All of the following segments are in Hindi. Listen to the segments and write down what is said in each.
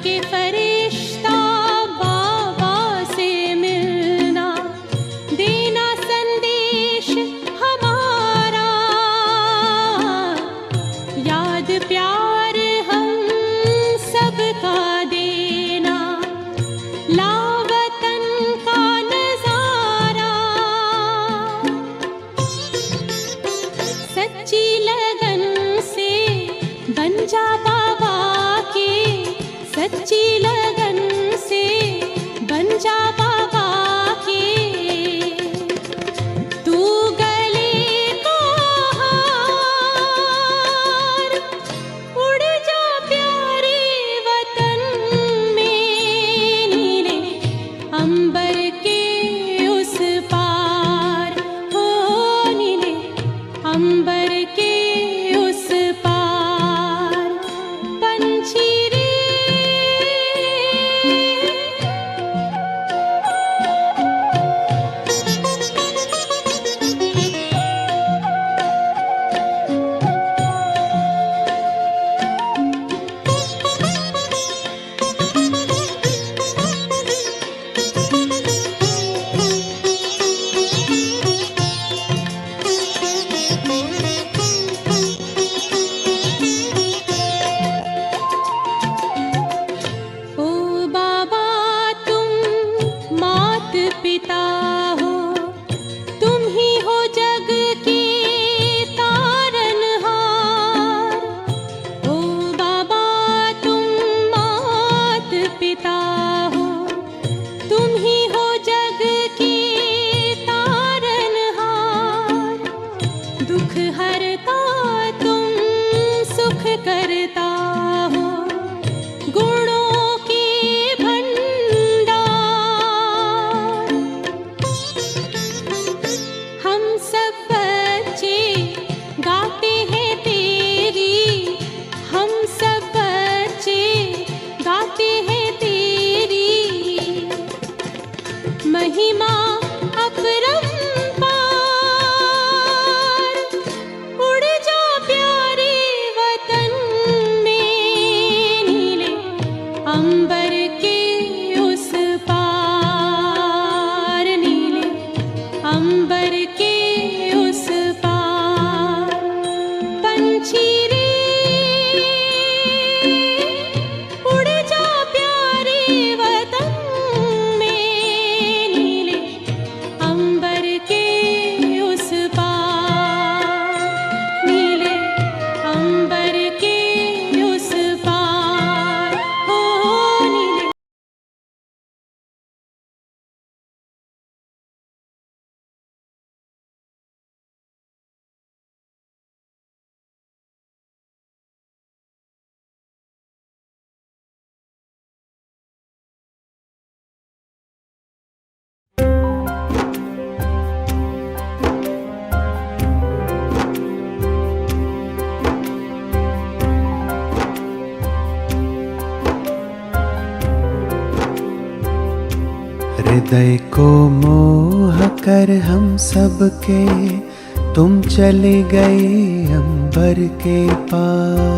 के फरिश्ता बाबा से मिलना, देना संदेश हमारा, याद प्यार हम सबका देना, लावतन का नजारा। सच्ची लगन से बन जा बाबा के, सच्ची लगन से बन जा बाबा के। तू गले को हार, उड़ जा प्यारे वतन में, नीले अंबर के उस पार, हो नीले अंबर के उस पार। पंछी रे ओ बाबा तुम मात पिता हो, तुम ही हो जग के तारनहार। ओ बाबा तुम मात पिता हो, तुम ही हो जग के तारनहार। दुख हरता तुम सुख करता हो, गुणों के भंडार। हम सब बच्चे गाते हैं तेरी, हम सब बच्चे गाते हैं तेरी महिमा अपरंपार। उड़ जा प्यारे वतन में, नीले अंबर के उस पार, नीले अंबर के उस पार। पंछी रे उड़ जा प्यारे वतन में, नीले अंबर के उस पार, नीले अंबर के उस पार, हो नीले। हृदय को मोह कर हम सबके तुम चले गए अंबर के पार।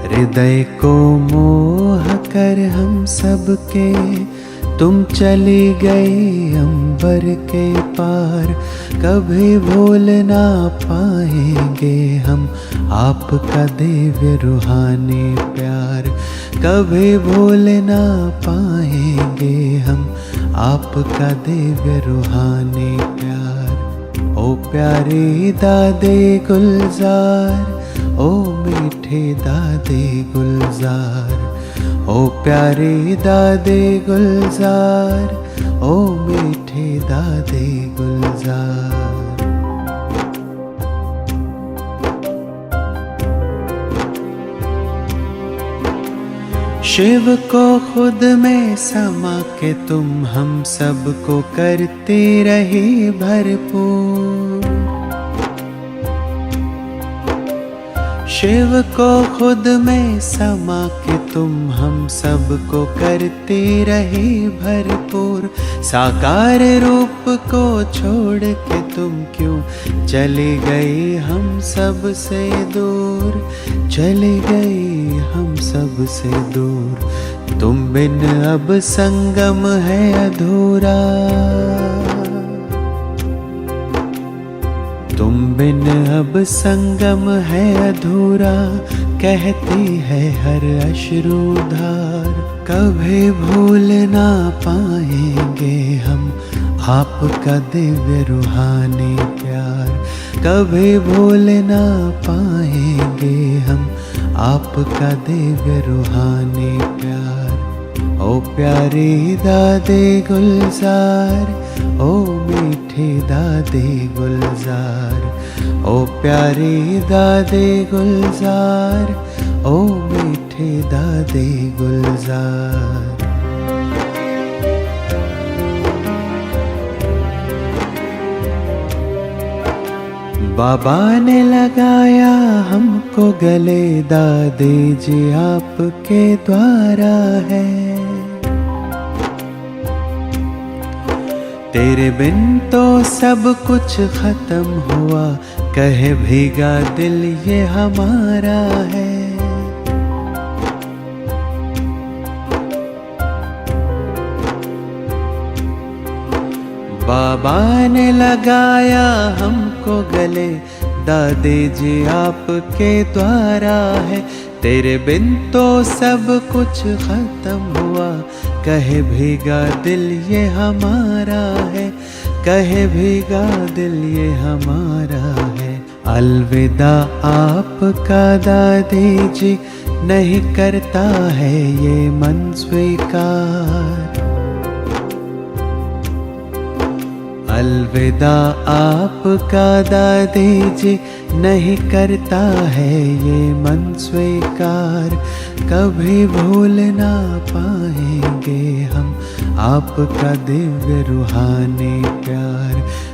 हृदय को मोह कर हम सबके तुम चले गए अंबर के पार। कभी भूल ना पाएंगे हम आपका दिव्य रूहानी प्यार। कभी भूल ना पाएंगे हम आपका दिव्य रूहानी प्यार। ओ प्यारे दादे गुलजार, ओ मीठे दादे गुलजार। ओ प्यारे दादे गुलजार, ओ मीठे दादे गुलजार। शिव को खुद में समा के तुम हम सबको करते रहे भरपूर। शिव को खुद में समा के तुम हम सब को करते रहे भरपूर। साकार रूप को छोड़ के तुम क्यों चले गए हम सब से दूर, चले गए हम सब से दूर। तुम बिन अब संगम है अधूरा, तुम बिन अब संगम है अधूरा, कहती है हर अश्रुधार। कभी भूल ना पाएंगे हम आपका दिव्य रूहानी प्यार, कभी भूल ना पाएंगे हम आपका दिव्य रूहानी प्यार। ओ प्यारे दादे गुलजार, ओ मीठे दादे गुलजार, ओ प्यारे दादे गुलजार, ओ मीठे दादे गुलजार। बाबा ने लगाया हमको गले, दादे जी आपके द्वारा है। तेरे बिन तो सब कुछ खत्म हुआ, कहे भीगा दिल ये हमारा है। बाबा ने लगाया हमको गले, दादे जी आपके द्वारा है। तेरे बिन तो सब कुछ खत्म हुआ, कहे भीगा दिल ये हमारा है, कहे भीगा दिल ये हमारा है। अलविदा आपका दादी जी, नहीं करता है ये मन स्वीकार। अलविदा आपका दादी जी, नहीं करता है ये मन स्वीकार। कभी भूल ना पाएंगे हम आपका दिव्य रूहानी प्यार,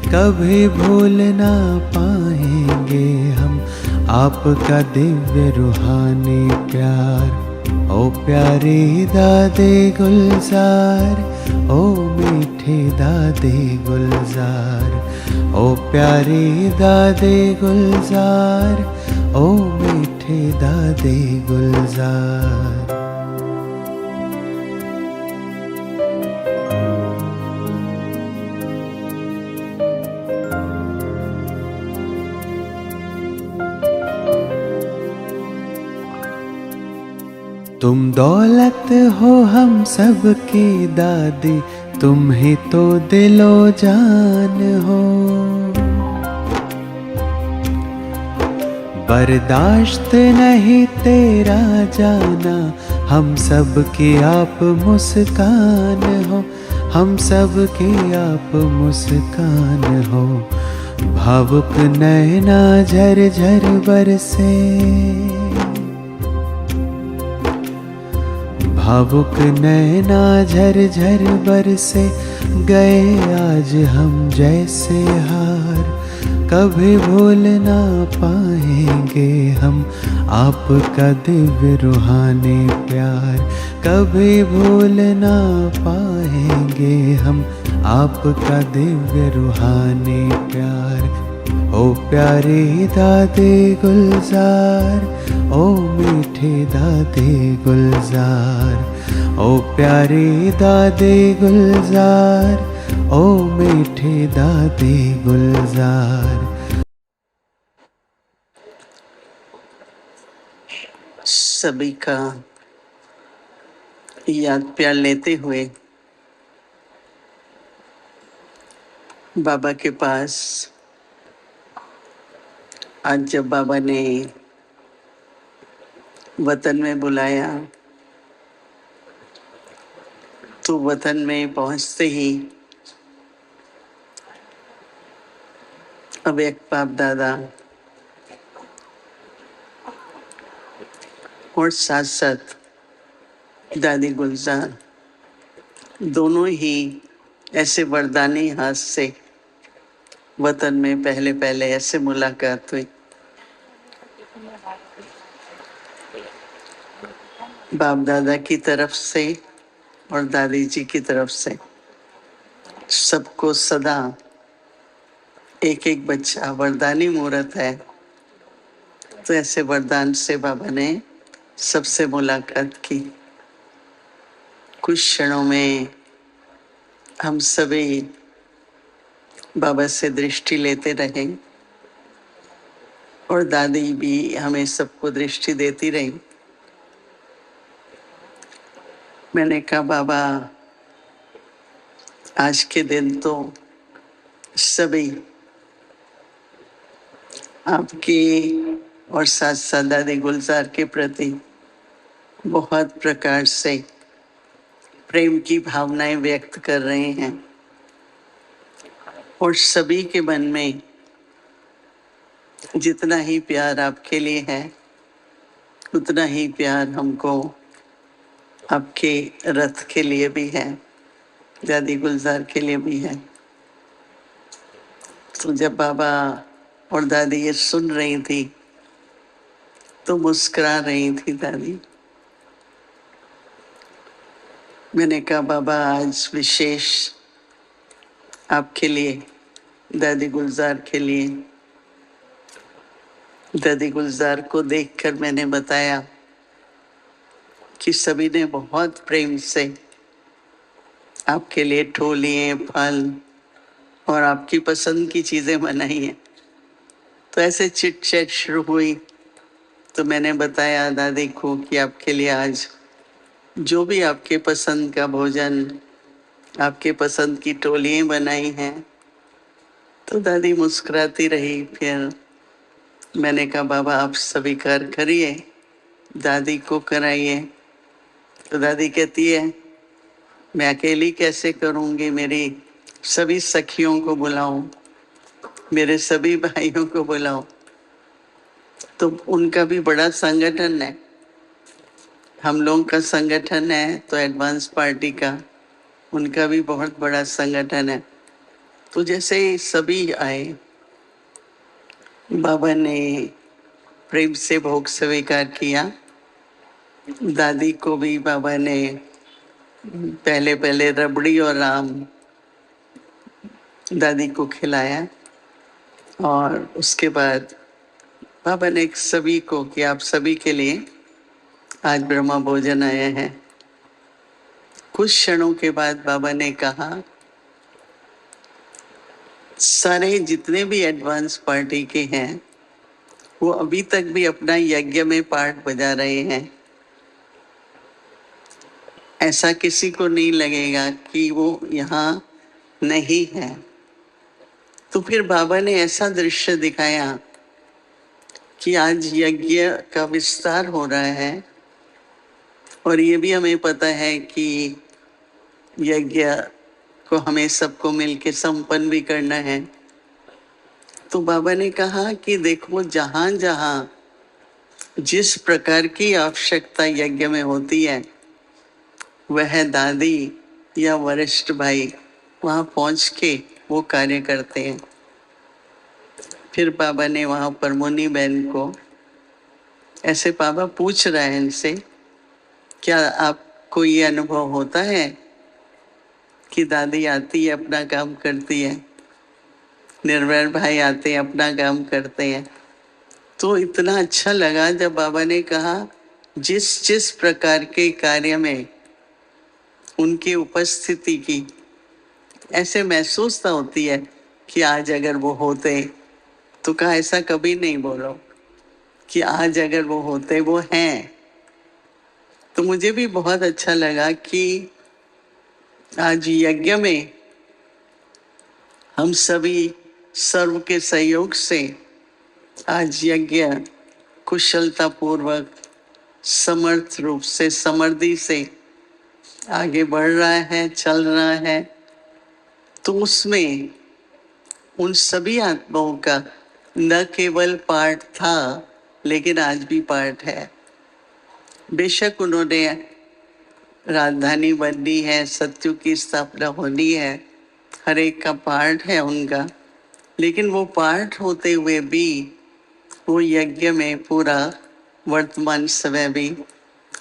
कभी भूल ना पाएंगे हम आपका दिव्य रूहानी प्यार। ओ प्यारे दादे गुलजार, ओ मीठे दादे गुलजार, ओ प्यारे दादे गुलजार, ओ मीठे दादे गुलजार। तुम दौलत हो हम सब की दादी, तुम ही तो दिलो जान हो। बर्दाश्त नहीं तेरा जाना, हम सब की आप मुस्कान हो, हम सब की आप मुस्कान हो। भावुक नैना झर झर बरसे, भावुक नैना झर झर बरसे, गए आज हम जैसे हार। कभी भूल ना पाएंगे हम आपका दिव्य रूहानी प्यार, कभी भूल ना पाएंगे हम आपका दिव्य रूहानी प्यार। ओ प्यारे दादे गुलजार, ओ मीठे दादे गुलजार, ओ प्यारे दादे गुलजार, ओ मीठे दादे गुलजार। सभी का याद प्यार लेते हुए बाबा के पास आज जब बाबा ने वतन में बुलाया तो वतन में पहुंचते ही अव्यक्त बाप दादा और साथ साथ दादी गुलजार दोनों ही ऐसे वरदानी हाथ से वतन में पहले पहले ऐसे मुलाकात हुई बाप दादा की तरफ से और दादी जी की तरफ से सबको सदा एक एक बच्चा वरदानी मूर्त है। तो ऐसे वरदान से बाबा ने सबसे मुलाकात की। कुछ क्षणों में हम सभी बाबा से दृष्टि लेते रहे और दादी भी हमें सबको दृष्टि देती रही। मैंने कहा बाबा आज के दिन तो सभी आपके और साथ साथ दादी गुलजार के प्रति बहुत प्रकार से प्रेम की भावनाएं व्यक्त कर रहे हैं और सभी के मन में जितना ही प्यार आपके लिए है उतना ही प्यार हमको आपके रथ के लिए भी है, दादी गुलजार के लिए भी है। तो जब बाबा और दादी ये सुन रही थी तो मुस्कुरा रही थी दादी। मैंने कहा बाबा आज विशेष आपके लिए, दादी गुलजार के लिए, दादी गुलजार को देखकर मैंने बताया कि सभी ने बहुत प्रेम से आपके लिए ठोलिए फल और आपकी पसंद की चीजें बनाई हैं। तो ऐसे चिट चैट शुरू हुई। तो मैंने बताया दादी को कि आपके लिए आज जो भी आपके पसंद का भोजन, आपके पसंद की टोलियाँ बनाई हैं। तो दादी मुस्कुराती रही। फिर मैंने कहा बाबा आप सभी कर करिए, दादी को कराइए। तो दादी कहती है मैं अकेली कैसे करूँगी, मेरी सभी सखियों को बुलाऊं, मेरे सभी भाइयों को बुलाऊं। तो उनका भी बड़ा संगठन है, हम लोगों का संगठन है तो एडवांस पार्टी का, उनका भी बहुत बड़ा संगठन है। तो जैसे सभी आए, बाबा ने प्रेम से भोग स्वीकार किया। दादी को भी बाबा ने पहले पहले रबड़ी और आम दादी को खिलाया और उसके बाद बाबा ने सभी को कि आप सभी के लिए आज ब्रह्मा भोजन आया है। कुछ क्षणों के बाद बाबा ने कहा सारे जितने भी एडवांस पार्टी के हैं वो अभी तक भी अपना यज्ञ में पार्ट बजा रहे हैं। ऐसा किसी को नहीं लगेगा कि वो यहाँ नहीं है। तो फिर बाबा ने ऐसा दृश्य दिखाया कि आज यज्ञ का विस्तार हो रहा है और ये भी हमें पता है कि यज्ञ को हमें सबको मिलके संपन्न भी करना है। तो बाबा ने कहा कि देखो जहाँ जहाँ जिस प्रकार की आवश्यकता यज्ञ में होती है वह दादी या वरिष्ठ भाई वहाँ पहुँच के वो कार्य करते हैं। फिर बाबा ने वहाँ पर मुनि बहन को ऐसे बाबा पूछ रहे हैं इनसे क्या आपको ये अनुभव होता है कि दादी आती है अपना काम करती है, निर्वैर भाई आते हैं अपना काम करते हैं। तो इतना अच्छा लगा जब बाबा ने कहा जिस जिस प्रकार के कार्य में उनकी उपस्थिति की ऐसे महसूसता होती है कि आज अगर वो होते, तो कहा ऐसा कभी नहीं बोलो कि आज अगर वो होते, वो हैं। तो मुझे भी बहुत अच्छा लगा कि आज यज्ञ में हम सभी सर्व के सहयोग से आज यज्ञ कुशलता पूर्वक समर्थ रूप से समृद्धि से आगे बढ़ रहा है, चल रहा है। तो उसमें उन सभी आत्माओं का न केवल पार्ट था लेकिन आज भी पार्ट है। बेशक उन्होंने राजधानी बननी है, सत्युग की स्थापना होनी है, हर एक का पार्ट है उनका, लेकिन वो पार्ट होते हुए भी वो यज्ञ में पूरा वर्तमान समय भी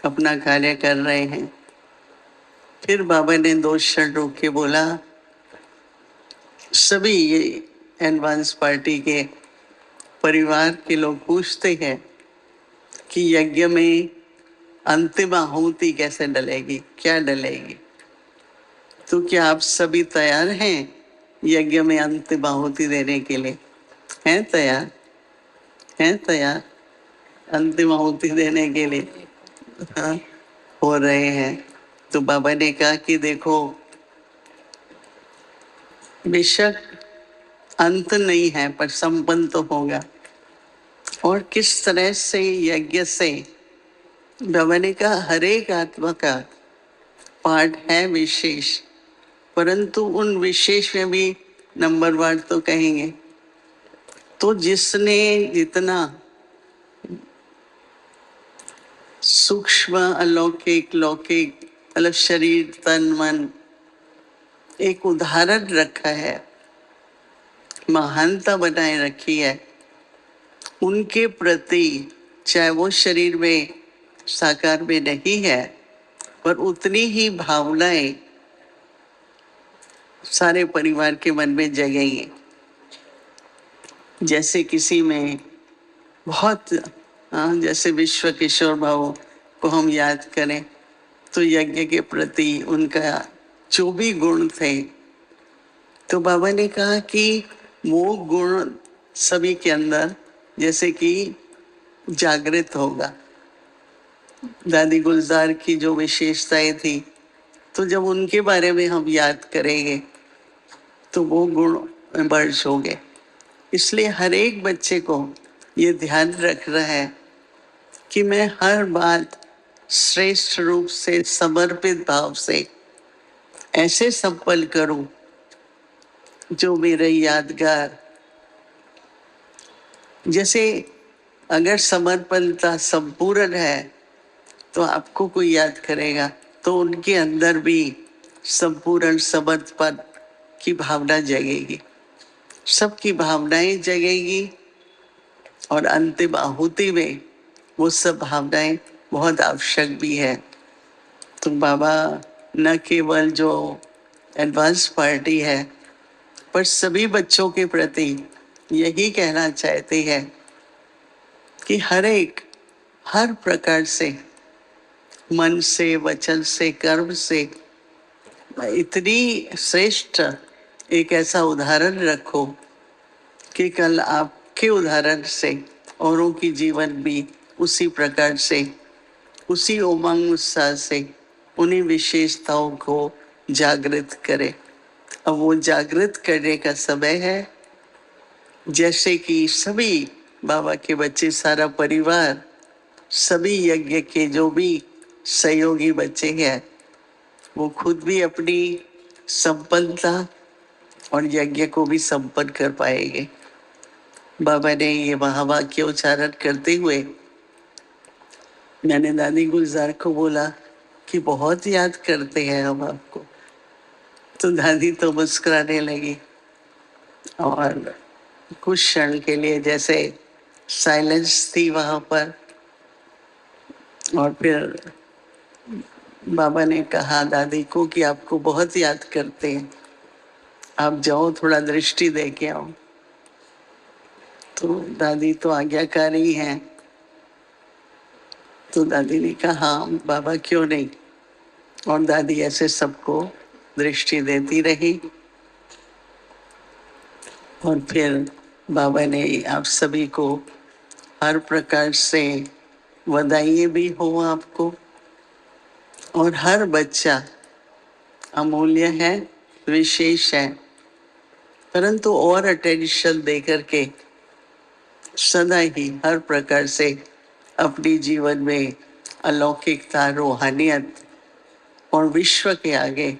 अपना कार्य कर रहे हैं। फिर बाबा ने 2 क्षण रोक के बोला, सभी ये एडवांस पार्टी के परिवार के लोग पूछते हैं कि यज्ञ में अंतिम आहुति कैसे डलेगी, क्या डलेगी। तो क्या आप सभी तैयार हैं यज्ञ में अंतिम आहुति देने के लिए? हैं तैयार? हैं तैयार अंतिम आहुति देने के लिए? हाँ, हो रहे हैं। तो बाबा ने कहा कि देखो, बेशक अंत नहीं है पर संपन्न तो होगा। और किस तरह से यज्ञ से, बाबा ने कहा हर एक आत्मा का पार्ट है विशेष, परंतु उन विशेष में भी नंबरवार तो कहेंगे। तो जिसने जितना सूक्ष्म अलौकिक लौकिक मतलब शरीर तन मन एक उदाहरण रखा है, महानता बनाए रखी है, उनके प्रति चाहे वो शरीर में साकार में नहीं है पर उतनी ही भावनाएं सारे परिवार के मन में जगेंगी। जैसे किसी में बहुत जैसे विश्व किशोर भाव को हम याद करें तो यज्ञ के प्रति उनका जो भी गुण थे, तो बाबा ने कहा कि वो गुण सभी के अंदर जैसे कि जागृत होगा। दादी गुलजार की जो विशेषताएं थी, तो जब उनके बारे में हम याद करेंगे तो वो गुण बर्ज होंगे। इसलिए हर एक बच्चे को ये ध्यान रखना है कि मैं हर बात श्रेष्ठ रूप से समर्पित भाव से ऐसे संपन्न करूं जो मेरे यादगार। जैसे अगर समर्पणता संपूर्ण है तो आपको कोई याद करेगा तो उनके अंदर भी संपूर्ण समर्पण की भावना जगेगी, सबकी भावनाएं जगेगी और अंतिम आहुति में वो सब भावनाएं बहुत आवश्यक भी है। तो बाबा न केवल जो एडवांस पार्टी है पर सभी बच्चों के प्रति यही कहना चाहते हैं कि हर प्रकार से मन से वचन से कर्म से इतनी श्रेष्ठ एक ऐसा उदाहरण रखो कि कल आपके उदाहरण से औरों की जीवन भी उसी प्रकार से, उसी उमंग उत्साह से उन्हीं विशेषताओं को जागृत करे। अब वो जागृत करने का समय है। जैसे कि सभी बाबा के बच्चे, सारा परिवार, सभी यज्ञ के जो भी सहयोगी बच्चे हैं, वो खुद भी अपनी संपन्नता और यज्ञ को भी संपन्न कर पाएंगे। बाबा ने ये महावाक्य उच्चारण करते हुए मैंने दादी गुलजार को बोला कि बहुत याद करते हैं हम आपको। तो दादी तो मुस्कुराने लगी और कुछ क्षण के लिए जैसे साइलेंस थी वहां पर। और फिर बाबा ने कहा दादी को कि आपको बहुत याद करते हैं, आप जाओ थोड़ा दृष्टि दे के आओ। तो दादी तो आज्ञाकारी हैं, तो दादी ने कहा हाँ बाबा क्यों नहीं। और दादी ऐसे सबको दृष्टि देती रही। और फिर बाबा ने आप सभी को हर प्रकार से बधाई भी हो आपको। और हर बच्चा अमूल्य है, विशेष है, परंतु और अटेंशन देकर के सदा ही हर प्रकार से अपनी जीवन में अलौकिकता, रूहानियत और विश्व के आगे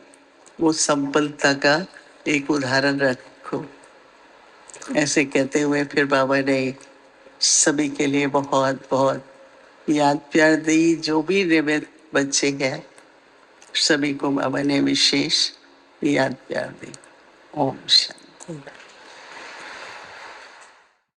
वो संपन्नता का एक उदाहरण रखो। ऐसे कहते हुए फिर बाबा ने सभी के लिए बहुत बहुत याद प्यार दी। जो भी निमित्त बच्चे हैं सभी को बाबा ने विशेष याद प्यार दी। ओम शांति।